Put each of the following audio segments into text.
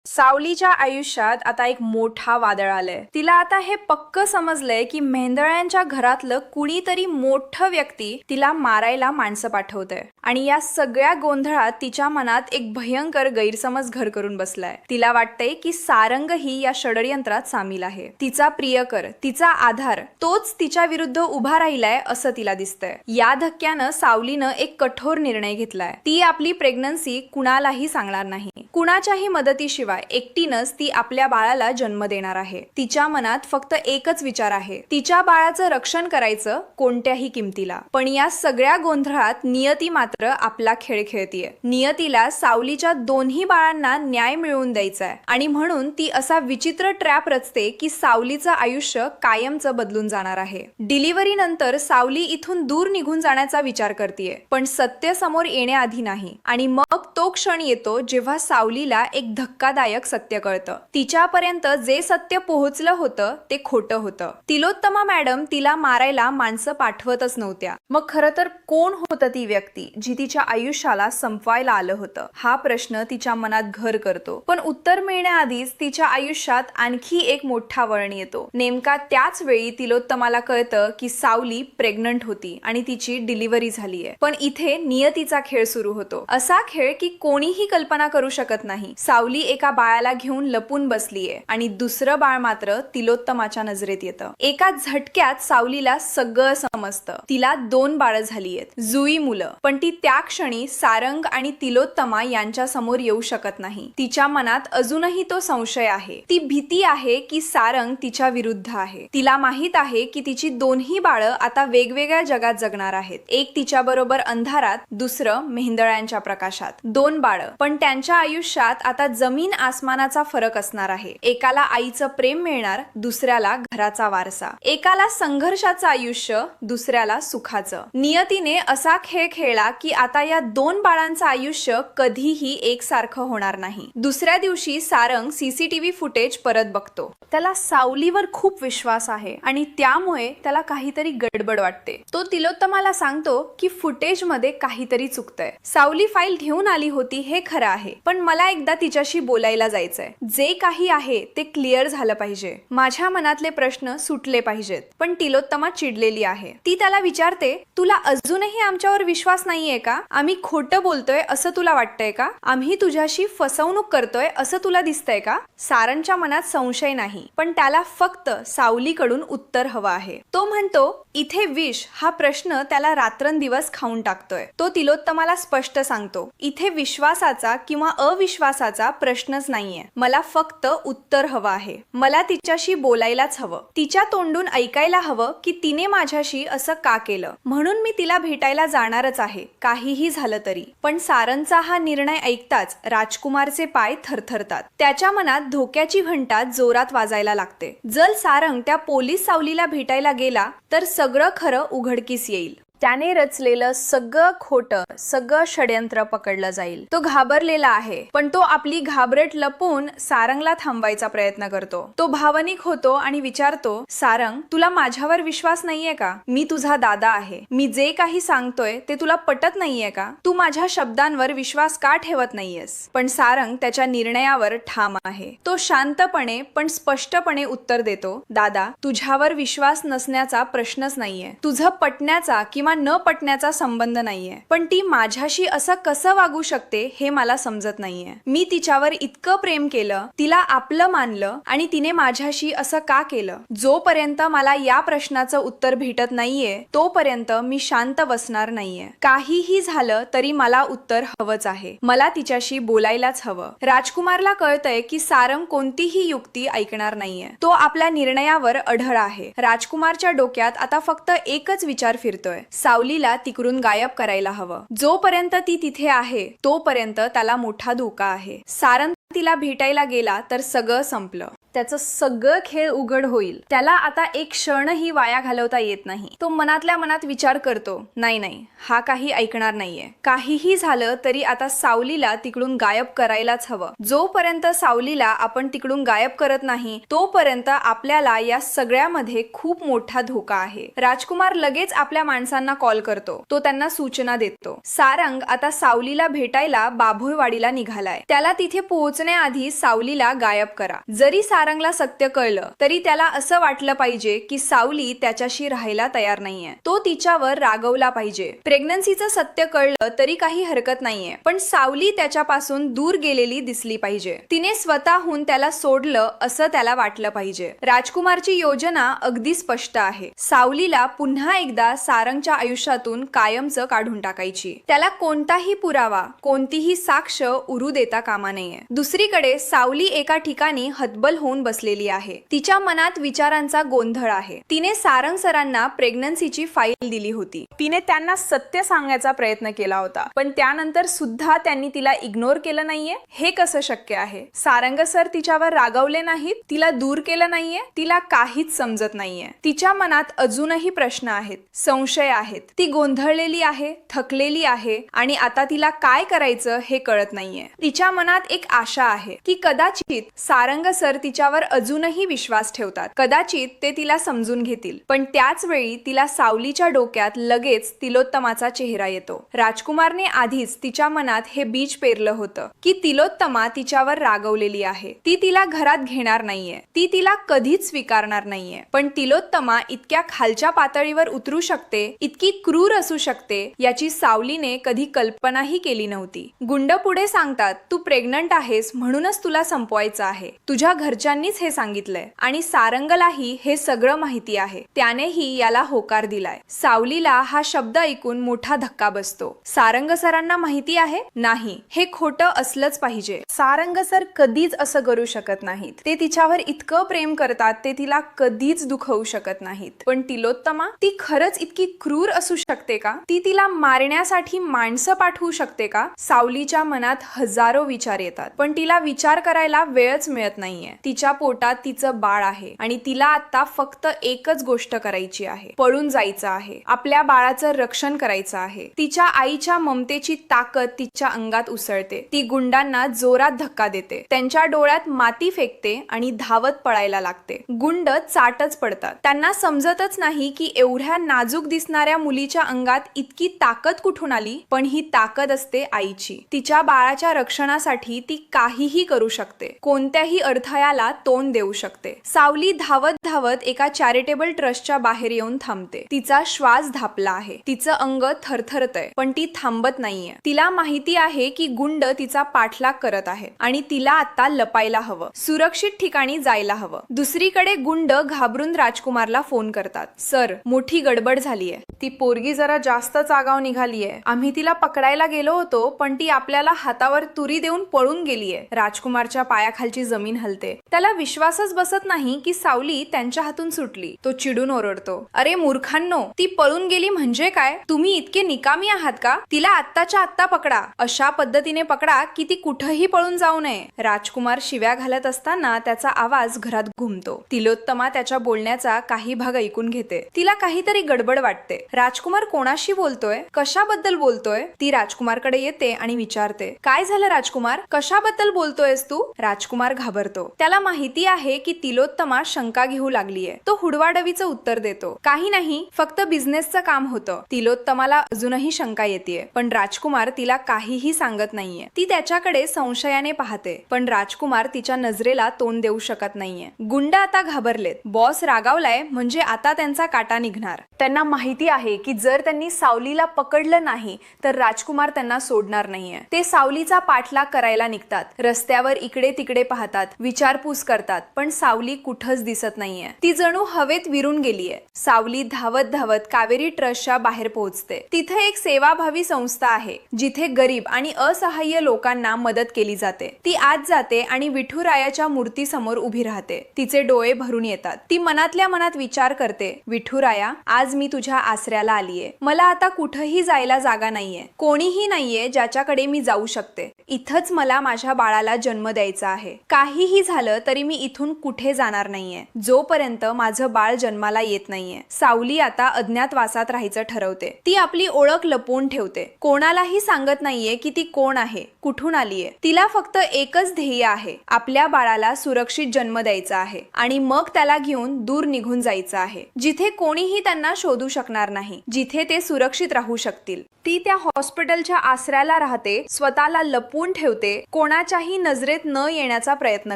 सावलीच्या आयुष्यात आता एक मोठा वादळ आलंय. तिला आता हे पक्क समजलंय की मेंदळ्यांच्या घरातलं कुणीतरी मोठं व्यक्ती तिला मारायला माणसं पाठवतंय. आणि या सगळ्या गोंधळात तिच्या मनात एक भयंकर गैरसमज घर करून बसलाय. तिला वाटतंय की सारंग ही या षडयंत्रात सामील आहे. तिचा प्रियकर, तिचा आधार, तोच तिच्या विरुद्ध उभा राहिलाय असं तिला दिसतंय. या धक्क्यानं सावलीनं एक कठोर निर्णय घेतलाय. ती आपली प्रेग्नन्सी कुणालाही सांगणार नाही. कुणाच्याही मदतीशिवाय एकटीनंच ती आपल्या बाळाला जन्म देणार आहे. तिच्या मनात फक्त एकच विचार आहे, तिच्या बाळाचं रक्षण करायचं कोणत्याही किमतीला. पण या सगळ्या गोंधळात नियती मात्र आपला खेळ खेळतीये. नियतीला सावलीच्या दोन्ही बाळांना न्याय मिळवून द्यायचा आहे आणि म्हणून ती असा विचित्र ट्रॅप रचते की सावलीचं आयुष्य कायमचं बदलून जाणार आहे. डिलिव्हरी नंतर सावली इथून दूर निघून जाण्याचा विचार करतीये, पण सत्य समोर येण्याआधी नाही. आणि मग तो क्षण येतो जेव्हा सावलीला एक धक्कादायक सत्य कळतं. तिच्यापर्यंत जे सत्य पोहोचलं होतं ते खोटं होतं. तिलोत्तमा मॅडम तिला मारायला माणसं पाठवतच नव्हत्या. मग खरं तर कोण होतं ती व्यक्ती जी तिच्या आयुष्याला संपवायला आलं होतं? हा प्रश्न तिच्या मनात घर करतो. पण उत्तर मिळण्याआधीच तिच्या आयुष्यात आणखी एक मोठा वळण येतो. नेमका त्याच वेळी तिलोत्तमाला कळतं की सावली प्रेग्नंट होती आणि तिची डिलिव्हरी झालीये. पण इथे नियतीचा खेळ सुरू होतो. असा खेळ की कोणीही कल्पना करू शकत नाही. सावली एका बाळाला घेऊन लपून बसलीये आणि दुसरं बाळ मात्र तिलोत्तमाच्या नजरेत येतं. एका झटक्यात सावलीला सगळं समजतं. तिला 2 बाळं झालीयेत, जुई मुलं. पण ती त्या क्षणी सारंग आणि तिलोत्तमा यांच्या समोर येऊ शकत नाही. तिच्या मनात अजूनही तो संशय आहे. ती भीती आहे की सारंग तिच्या विरुद्ध आहे. तिला माहित आहे की तिची दोन्ही बाळं आता वेगवेगळ्या जगात जगणार आहेत. एक तिच्या बरोबर अंधारात, दुसरं मेंदळ्यांच्या प्रकाशात. 2 बाळं, पण त्यांच्या आयुष्यात आता जमीन आसमानाचा फरक असणार आहे. एकाला आईचं प्रेम मिळणार, दुसऱ्याला घराचा वारसा. एकाला संघर्षाचं आयुष्य, दुसऱ्याला सुखाचं. नियतीने असा खेळ खेळला की आता या 2 बाळांचं आयुष्य कधीही एकसारखं होणार नाही. दुसऱ्या दिवशी सारंग सीसीटीव्ही फुटेज परत बघतो. त्याला सावलीवर खूप विश्वास आहे आणि त्यामुळे त्याला काहीतरी गडबड वाटते. तो तिलोत्तमाला सांगतो की फुटेज मध्ये काहीतरी चुकतंय. सावली फाईल घेऊन आली होती हे खरं आहे, पण मला एकदा तिच्याशी बोलायला जायचंय. जे काही आहे ते क्लिअर झालं पाहिजे. माझ्या मनातले प्रश्न सुटले पाहिजेत. पण तिलोत्तमा चिडलेली आहे. ती त्याला विचारते, तुला अजूनही आमच्यावर विश्वास नाहीये का? आम्ही खोटं बोलतोय असं तुला वाटतंय का? आम्ही तुझ्याशी फसवणूक करतोय असं तुला दिसतंय का? सारंगच्या मनात संशय नाही, पण त्याला फक्त सावलीकडून उत्तर हवं आहे. तो म्हणतो, इथे विष हा प्रश्न त्याला रात्रंदिवस खाऊन टाकतोय. तो तिलोत्तमाला स्पष्ट सांगतो, इथे विश्वासाचा किंवा अविश्वासाचा प्रश्नच नाहीये. मला फक्त उत्तर हवं आहे. मला तिच्याशी बोलायलाच हवं. तिच्या तोंडून ऐकायला हवं की तिने माझ्याशी असं का केलं. म्हणून मी तिला भेटायला जाणारच आहे, काहीही झालं तरी. पण सारंगचा हा निर्णय ऐकताच राजकुमारचे पाय थरथरतात. त्याच्या मनात धोक्याची घंटा जोरात वाजायला लागते. जर सारंग त्या पोलीस सावलीला भेटायला गेला तर सगळं खरं उघडकीस येईल. त्याने रचलेलं सगळं खोटं, सगळं षडयंत्र पकडलं जाईल. तो घाबरलेला आहे, पण तो आपली घाबरट लपवून सारंगला थांबवायचा प्रयत्न करतो. तो भावनिक होतो आणि विचारतो, सारंग, तुला माझ्यावर विश्वास नाहीये का? मी तुझा दादा आहे. मी जे काही सांगतोय ते तुला पटत नाहीये का? तू माझ्या शब्दांवर विश्वास का ठेवत नाहीयेस? पण सारंग त्याच्या निर्णयावर ठाम आहे. तो शांतपणे पण स्पष्टपणे उत्तर देतो, दादा, तुझ्यावर विश्वास नसण्याचा प्रश्नच नाहीये. तुझं पटण्याचा किंवा न पटण्याचा संबंध नाहीये. पण ती माझ्याशी असं कसं वागू शकते हे मला समजत नाहीये. मी तिच्यावर इतकं प्रेम केलं, तिला आपलं मानलं आणि तिने माझ्याशी असं का केलं? जोपर्यंत मला या प्रश्नाचं उत्तर भेटत नाहीये तोपर्यंत मी शांत बसणार नाहीये. काहीही झालं तरी मला उत्तर हवंच आहे. मला तिच्याशी बोलायलाच हवं. राजकुमारला कळतंय की सारंग कोणतीही युक्ती ऐकणार नाहीये. तो आपल्या निर्णयावर अढळ आहे. राजकुमारच्या डोक्यात आता फक्त एकच विचार फिरतोय, सावलीला तिकडून गायब करायला हवं. जोपर्यंत ती तिथे आहे तोपर्यंत त्याला मोठा धोका आहे. सारंग तिला भेटायला गेला तर सगळं संपलं. त्याचं सगळं खेळ उघड होईल. त्याला आता एक क्षणही वाया घालवता येत नाही. तो मनातल्या मनात विचार करतो, नाही, हा काही ऐकणार नाहीये. काहीही झालं तरी आता सावलीला तिकडून गायब करायलाच हवं. जोपर्यंत सावलीला आपण तिकडून गायब करत नाही तोपर्यंत आपल्याला या सगळ्यामध्ये खूप मोठा धोका आहे. राजकुमार लगेच आपल्या माणसांना कॉल करतो. तो त्यांना सूचना देतो. सारंग आता सावलीला भेटायला बाभुळवाडीला निघालाय. त्याला तिथे पोहोचण्याआधी सावलीला गायब करा. जरी सारंगला सत्य कळलं तरी त्याला असं वाटलं पाहिजे की सावली त्याच्याशी राहायला तयार नाहीये. तो तिच्यावर रागवला पाहिजे. प्रेग्नन्सीचं सत्य कळलं तरी काही हरकत नाहीये, पण सावली त्याच्यापासून दूर गेलेली दिसली पाहिजे. तिने स्वतःहून त्याला सोडलं असं त्याला वाटलं पाहिजे. राजकुमारची योजना अगदी स्पष्ट आहे. सावलीला पुन्हा एकदा सारंगच्या आयुष्यातून कायमचं काढून टाकायची. त्याला कोणताही पुरावा, कोणतीही साक्ष उरू देता कामा नये. दुसरीकडे सावली एका ठिकाणी हतबल होऊन बसलेली आहे. तिच्या मनात विचारांचा गोंधळ आहे. तिने सारंग सरांना प्रेग्नन्सीची फाईल दिली होती. तिने त्यांना सत्य सांगण्याचा प्रयत्न केला होता, पण त्यानंतर सुद्धा त्यांनी तिला इग्नोर केलं नाहीये. हे कसं शक्य आहे? सारंग सर तिच्यावर रागावले नाहीत, तिला दूर केलं नाहीये. तिला काहीच समजत नाहीये. तिच्या मनात अजूनही प्रश्न आहेत, संशय आहेत. ती गोंधळलेली आहे, थकलेली आहे आणि आता तिला काय करायचं हे कळत नाहीये. तिच्या मनात एक आशा आहे की कदाचित सारंग सर तिच्यावर अजूनही विश्वास ठेवतात. कदाचित ते तिला समजून घेतील. पण त्याच वेळी तिला सावलीच्या डोक्यात लगेच तिलोत्तमाचा चेहरा येतो. राजकुमारने आधीच तिच्या मनात हे बीज पेरलं होतं की तिलोत्तमा तिच्यावर रागवलेली आहे. ती तिला घरात घेणार नाहीये. ती तिला कधीच स्वीकारणार नाहीये. पण तिलोत्तमा इतक्या खालच्या पातळीवर उतरू शकते, इतकी क्रूर असू शकते, याची सावलीने कधी कल्पनाही केली नव्हती. गुंड पुढे सांगतात, तू प्रेग्नंट आहेस म्हणूनच तुला संपवायचं आहे. तुझ्या घरच्यांनीच हे सांगितलंय आणि सारंगलाही हे सगळं माहिती आहे. त्यानेही याला होकार दिलाय. सावलीला हा शब्द ऐकून मोठा धक्का बसतो. सारंग सरांना माहिती आहे? नाही, हे खोटं असलंच पाहिजे. सारंग सर कधीच असं करू शकत नाहीत. ते तिच्यावर इतकं प्रेम करतात, ते तिला कधीच दुखवू शकत नाहीत. पण तिलोत्तमा, ती खरंच इतकी क्रूर असू शकते का? ती तिला मारण्यासाठी माणसं पाठवू शकते का? सावलीच्या मनात हजारो विचार येतात, पण तिला विचार करायला वेळच मिळत नाहीये. तिच्या पोटात तिचं बाळ आहे आणि तिला आता फक्त एकच गोष्ट करायची आहे, पळून जायचं आहे. आपल्या बाळाचं रक्षण करायचं आहे. तिच्या आईच्या ममतेची ताकद तिच्या अंगात उसळते. ती गुंडांना जोरात धक्का देते, त्यांच्या डोळ्यात माती फेकते आणि धावत पळायला लागते. गुंड चाटच पडतात. त्यांना समजतच नाही की एवढ्या नाजूक दिसणाऱ्या मुलीच्या अंगात इतकी ताकद कुठून आली. पण ही ताकद असते आईची. तिच्या बाळाच्या रक्षणासाठी ती काहीही करू शकते, कोणत्याही अडथळ्याला तोंड देऊ शकते. सावली धावत धावत एका चॅरिटेबल ट्रस्टच्या बाहेर येऊन थांबते. तिचा श्वास धापला आहे. तिचं अंग थरथरतय, पण ती थांबत नाहीये. तिला माहिती आहे की गुंड तिचा पाठलाग करत आहे आणि तिला आता लपायला हवं, सुरक्षित ठिकाणी जायला हवं. दुसरीकडे गुंड घाबरून राजकुमारला फोन करतात. सर, मोठी गडबड झालीये. ती पोरगी जरा जास्तच आगाव निघालीये. आम्ही तिला पकडायला गेलो होतो, पण ती आपल्याला हातावर तुरी देऊन पळून गेलीये. राजकुमारच्या पायाखालची जमीन हलते. त्याला विश्वासच बसत नाही की सावली त्यांच्या हातून सुटली. तो चिडून ओरडतो, अरे मूर्खांनो, ती पळून गेली म्हणजे काय? तुम्ही इतके निकामी आहात का? तिला आत्ताच्या आत्ता पकडा. अशा पद्धतीने पकडा की ती कुठेही पळून जाऊ नये. राजकुमार शिव्या घालत असताना त्याचा आवाज घरात घुमतो. तिलोत्तमा त्याच्या बोलण्याचा काही भाग ऐकून घेते. तिला काहीतरी गडबड वाटते. राजकुमार कोणाशी बोलतोय? कशाबद्दल बोलतोय? ती राजकुमारकडे येते आणि विचारते, काय झालं राजकुमार? कशाबद्दल बोलतोयस तू? राजकुमार घाबरतो. त्याला माहिती आहे की तिलोत्तमा शंका घेऊ लागलीये. तो हुडवाडवीचं उत्तर देतो, काही नाही, फक्त बिझनेसचं काम होतं. तिलोत्तमाला अजूनही शंका येते, पण राजकुमार तिला काहीही सांगत नाहीये. ती त्याच्याकडे संशयाने पाहते, पण राजकुमार तिच्या नजरेला तोंड देऊ शकत नाहीये. गुंड आता घाबरलेत. बॉस रागावलाय म्हणजे आता त्यांचा काटा निघणार. त्यांना माहिती आहे की जर त्यांनी सावलीला पकडलं नाही तर राजकुमार त्यांना सोडणार नाहीये. ते सावलीचा पाठलाग करायला निघतात. रस्त्यावर इकडे तिकडे पाहतात, विचारपूस करतात, पण सावली कुठंच दिसत नाहीये. ती जणू हवेत विरून गेलीये. सावली धावत धावत कावेरी ट्रस्टच्या बाहेर पोहोचते. तिथे एक सेवाभावी संस्था आहे जिथे गरीब आणि असहाय्य लोकांना मदत केली जाते. ती आत जाते आणि विठुरायाच्या मूर्तीसमोर उभी राहते. तिचे डोळे भरून येतात. ती मनातल्या मनात विचार करते, विठुराया, आज मी तुझ्या आसऱ्याला आलीये. मला आता कुठेही जायला जागा नाहीये, कोणीही नाहीये ज्याच्याकडे मी जाऊ शकते. इथंच मला माझ्या बाळाला जन्म द्यायचा आहे. काहीही झालं झालं तरी मी इथून कुठे जाणार नाहीये जोपर्यंत माझं बाळ जन्माला येत नाहीये. सावली आता अज्ञातवासात राहायचं ठरवते. ती आपली ओळख लपवून ठेवते. कोणालाही सांगत नाहीये की ती कोण आहे, कुठून आलीये. तिला फक्त एकच ध्येय आहे, आपल्या बाळाला सुरक्षित जन्म द्यायचा आहे आणि मग त्याला घेऊन दूर निघून जायचं आहे, जिथे कोणीही त्यांना शोधू शकणार नाही, जिथे ते सुरक्षित राहू शकतील. ती त्या हॉस्पिटलच्या आसऱ्याला राहते, स्वतःला लपवून ठेवते, कोणाच्याही नजरेत न येण्याचा प्रयत्न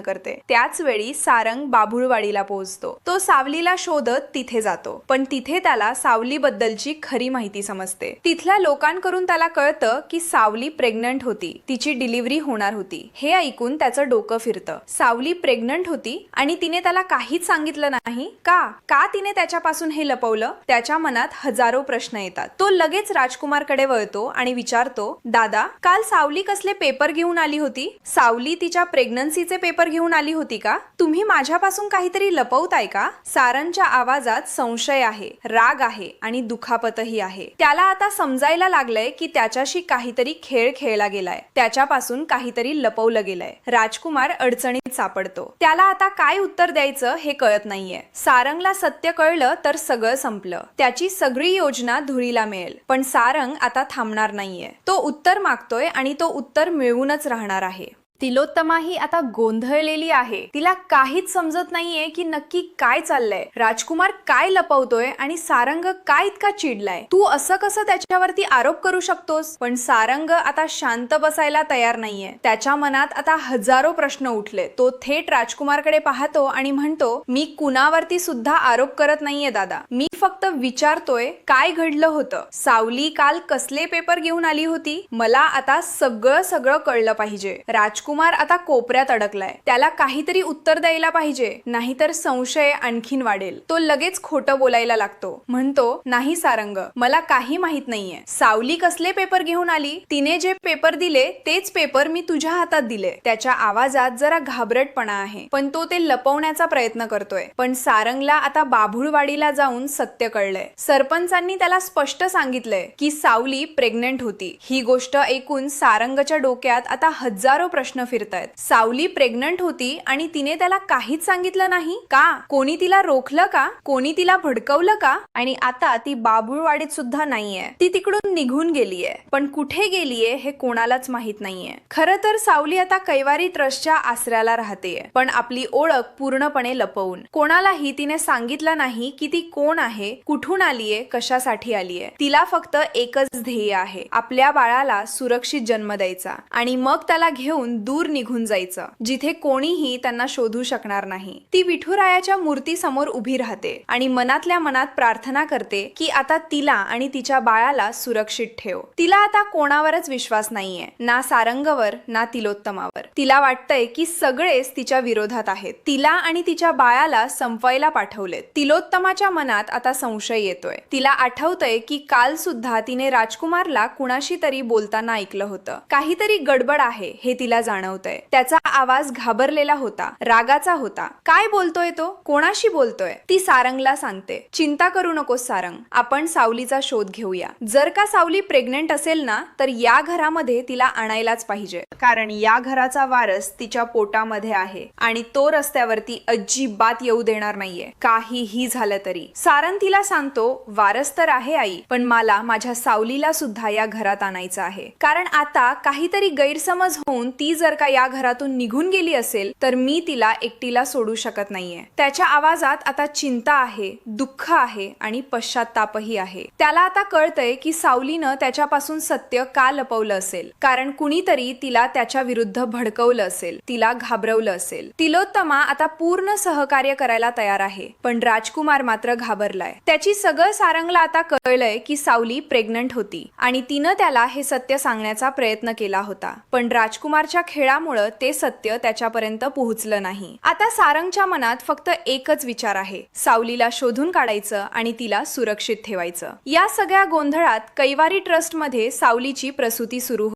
करते. त्याच वेळी सारंग बाभुळवाडीला पोहोचतो. तो सावलीला शोधत तिथे जातो, पण तिथे त्याला सावलीबद्दलची खरी माहिती समजते. तिथल्या लोकांकडून त्याला कळतं की सावली प्रेग्नंट होती, तिची डिलिव्हरी होणार होती. हे ऐकून त्याचं डोकं फिरतं. सावली प्रेग्नंट होती आणि तिने त्याला काहीच सांगितलं नाही का तिने त्याच्यापासून हे लपवलं? त्याच्या मनात हजारो प्रश्न येतात. तो लगेच राजकुमारकडे वळतो आणि विचारतो, दादा, काल सावली कसले पेपर घेऊन आली होती? सावली तिच्या प्रेग्नन्सीचे पेपर घेऊन आली होती का? तुम्ही माझ्यापासून काहीतरी लपवताय का? सारंगच्या आवाजात संशय आहे, राग आहे आणि दुखापतही आहे. त्याला आता समजायला लागलंय की त्याच्याशी काहीतरी खेळ खेळला गेलाय, त्याच्यापासून काहीतरी लपवलं गेलंय. राजकुमार अडचणीत सापडतो. त्याला आता काय उत्तर द्यायचं हे कळत नाहीये. सारंगला सत्य कळलं तर सगळं संपलं, त्याची सगळी योजना धुळीला मिळेल. पण सारंग आता थांबणार नाहीये. तो उत्तर मागतोय आणि तो उत्तर मिळवूनच राहणार आहे. तिलोत्तमा ही आता गोंधळलेली आहे. तिला काहीच समजत नाहीये की नक्की काय चाललंय. राजकुमार काय लपवतोय आणि सारंग काय इतका चिडलाय. तू असं कसं त्याच्यावरती आरोप करू शकतोस? पण सारंग आता शांत बसायला तयार नाहीये. त्याच्या मनात आता हजारो प्रश्न उठले. तो थेट राजकुमारकडे पाहतो आणि म्हणतो, मी कुणावरती सुद्धा आरोप करत नाहीये दादा, मी फक्त विचारतोय काय घडलं होतं. सावली काल कसले पेपर घेऊन आली होती? मला आता सगळं कळलं पाहिजे. राजकुमार आता कोपऱ्यात अडकलाय. त्याला काहीतरी उत्तर द्यायला पाहिजे, नाहीतर संशय आणखीन वाढेल. तो लगेच खोटं बोलायला लागतो. म्हणतो, नाही सारंग, मला काही माहित नाहीये. सावली कसले पेपर घेऊन आली? तिने जे पेपर दिले तेच पेपर मी तुझ्या हातात दिले. त्याच्या आवाजात जरा घाबरटपणा आहे, पण तो ते लपवण्याचा प्रयत्न करतोय. पण सारंगला आता बाभुळवाडीला जाऊन सत्य कळलंय. सरपंचांनी त्याला स्पष्ट सांगितलंय की सावली प्रेग्नंट होती. ही गोष्ट ऐकून सारंगच्या डोक्यात आता हजारो प्रश्न फिरतायत. सावली प्रेग्नंट होती आणि तिने त्याला काहीच सांगितलं नाही का? कोणी तिला रोखलं का? कोणी तिला भडकवलं का? आणि आता ती बाभुळवाडीत सुद्धा नाहीये. ती तिकडून निघून गेलीये, पण कुठे गेलीये हे कोणालाच माहित नाहीये. खरं तर सावली आता कैवारी ट्रस्टच्या आसऱ्याला राहतेय, पण आपली ओळख पूर्णपणे लपवून. कोणालाही तिने सांगितलं नाही की ती कोण आहे, कुठून आलीये, कशासाठी आलीये. तिला फक्त एकच ध्येय आहे, आपल्या बाळाला सुरक्षित जन्म द्यायचा आणि मग त्याला घेऊन दूर निघून जायचं, जिथे कोणीही त्यांना शोधू शकणार नाही. ती विठुरायाच्या मूर्ती समोर उभी राहते आणि मनातल्या मनात प्रार्थना करते की आता तिला आणि तिच्या बाळाला सुरक्षित ठेव. तिला आता कोणावरच विश्वास नाहीये, ना सारंगवर ना तिलोत्तमावर. तिला वाटतंय की सगळेच तिच्या विरोधात आहेत, तिला आणि तिच्या बाळाला संपवायला पाठवलेत. तिलोत्तमाच्या मनात आता संशय येतोय. तिला आठवतंय की काल सुद्धा तिने राजकुमारला कुणाशी तरी बोलताना ऐकलं होतं. काहीतरी गडबड आहे हे तिला जाणवतंय. त्याचा आवाज घाबरलेला होता, रागाचा होता. काय बोलतोय तो? कोणाशी बोलतोय? ती सारंगला सांगते, चिंता करू नकोस सारंग, आपण सावलीचा शोध घेऊया. जर का सावली प्रेग्नंट असेल ना, तर या घरामध्ये तिला आणायलाच पाहिजे, कारण या घराचा वारस तिच्या पोटामध्ये आहे आणि तो रस्त्यावरती अजिबात येऊ देणार नाहीये, काहीही झालं तरी. सारंग तिला सांगतो, वारस तर आहे आई, पण मला माझ्या सावलीला सुद्धा या घरात आणायचं आहे, कारण आता काहीतरी गैरसमज होऊन ती जर का या घरातून निघून गेली असेल तर मी तिला एकटीला सोडू शकत नाहीये. त्याच्या आवाजात आता चिंता आहे, दुःख आहे आणि पश्चातापही आहे. त्याला आता कळतंय की सावलीनं त्याच्यापासून सत्य का लपवलं असेल, कारण कुणीतरी तिला त्याच्या विरुद्ध भडकवलं असेल, तिला घाबरवलं असेल. तिलोत्तमा आता पूर्ण सहकार्य करायला तयार आहे, पण राजकुमार मात्र घाबरलाय. त्याची सगळं सारंगला आता कळलंय की सावली प्रेग्नंट होती आणि तिनं त्याला हे सत्य सांगण्याचा प्रयत्न केला होता, पण राजकुमारच्या खेळामुळे ते सत्य त्याच्यापर्यंत पोहोचलं नाही. आता सारंगच्या मनात फक्त एकच विचार आहे, सावलीला शोधून काढायचं आणि तिला सुरक्षित ठेवायचं. या सगळ्या गोंधळात कैवारी ट्रस्ट मध्ये सावलीची प्रसूती सुरू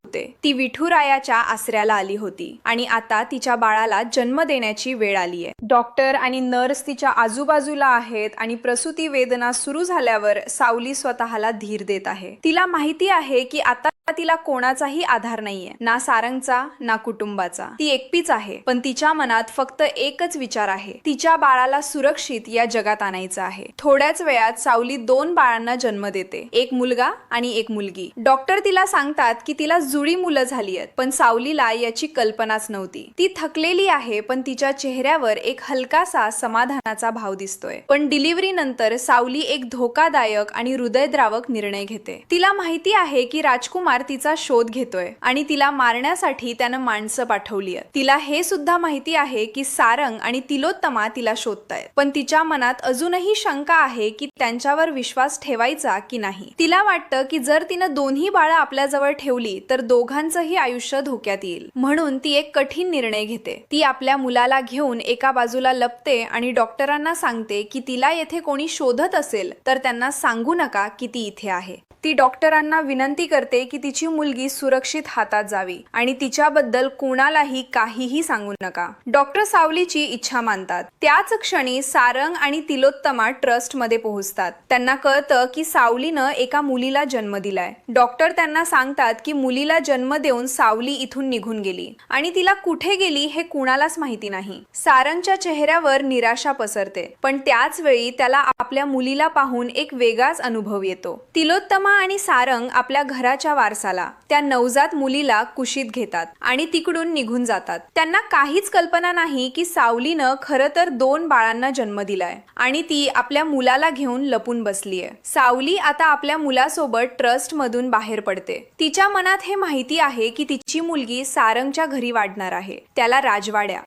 ती विठुरायाच्या आसऱ्याला आली होती आणि आता तिच्या बाळाला जन्म देण्याची वेळ आली आहे. डॉक्टर आणि नर्स तिच्या आजूबाजूला आहेत आणि प्रसूती वेदना सुरू झाल्यावर सावली स्वतःला धीर देत आहे. तिला माहिती आहे की आता तिला कोणाचाही आधार नाहीये, ना सारंगचा ना कुटुंबाचा. ती एकटीच आहे, पण तिच्या मनात फक्त एकच विचार आहे, तिच्या बाळाला सुरक्षित या जगात आणायचं आहे. थोड्याच वेळात सावली 2 बाळांना जन्म देते, एक मुलगा आणि एक मुलगी. डॉक्टर तिला सांगतात की तिला जुळी मुलं झाली आहेत, पण सावलीला याची कल्पनाच नव्हती. ती थकलेली आहे, पण तिच्या चेहऱ्यावर एक हलकासा समाधानाचा भाव दिसतोय. पण डिलिव्हरी नंतर सावली एक धोकादायक आणि हृदयद्रावक निर्णय घेते. तिला माहिती आहे की राजकुमार तिचा शोध घेतोय आणि तिला मारण्यासाठी त्यानं माणसं पाठवली आहेत. तिला हे सुद्धा माहिती आहे की सारंग आणि तिलोत्तमा तिला शोधतायत, पण तिच्या मनात अजूनही शंका आहे की त्यांच्यावर विश्वास ठेवायचा की नाही. तिला वाटतं की जर तिनं दोन्ही बाळं आपल्या जवळ ठेवली तर दोघांचंही आयुष्य धोक्यात येईल. म्हणून ती एक कठीण निर्णय घेते. ती आपल्या मुलाला घेऊन एका बाजूला लपते आणि डॉक्टरांना सांगते की तिला येथे कोणी शोधत असेल तर त्यांना सांगू नका की ती इथे आहे. ती डॉक्टरांना विनंती करते की तिची मुलगी सुरक्षित हातात जावी आणि तिच्याबद्दल कोणालाही काहीही सांगू नका. डॉक्टर सावलीची इच्छा मानतात. त्याच क्षणी सारंग आणि तिलोत्तमा ट्रस्ट मध्ये पोहोचतात. त्यांना कळतं की सावलीनं एका मुलीला जन्म दिलाय. डॉक्टर त्यांना सांगतात की मुलीला जन्म देऊन सावली इथून निघून गेली आणि तिला कुठे गेली हे कुणालाच माहिती नाही. सारंगच्या चेहऱ्यावर निराशा पसरते, पण त्याच वेळी त्याला आपल्या मुलीला पाहून एक वेगळाच अनुभव येतो. तिलोत्तमा आणि सारंग आपल्या घराच्या वारसाला, त्या नवजात मुलीला कुशीत घेतात आणि तिकडून निघून जातात. त्यांना काहीच कल्पना नाही की सावलीनं खरं तर 2 बाळांना जन्म दिलाय आणि ती आपल्या मुलाला घेऊन लपून बसलीये. सावली आता आपल्या मुलासोबत ट्रस्ट मधून बाहेर पडते. तिच्या मनात हे माहिती आहे की तिची मुलगी सारंगच्या घरी वाढणार आहे, त्याला राजवाड्या.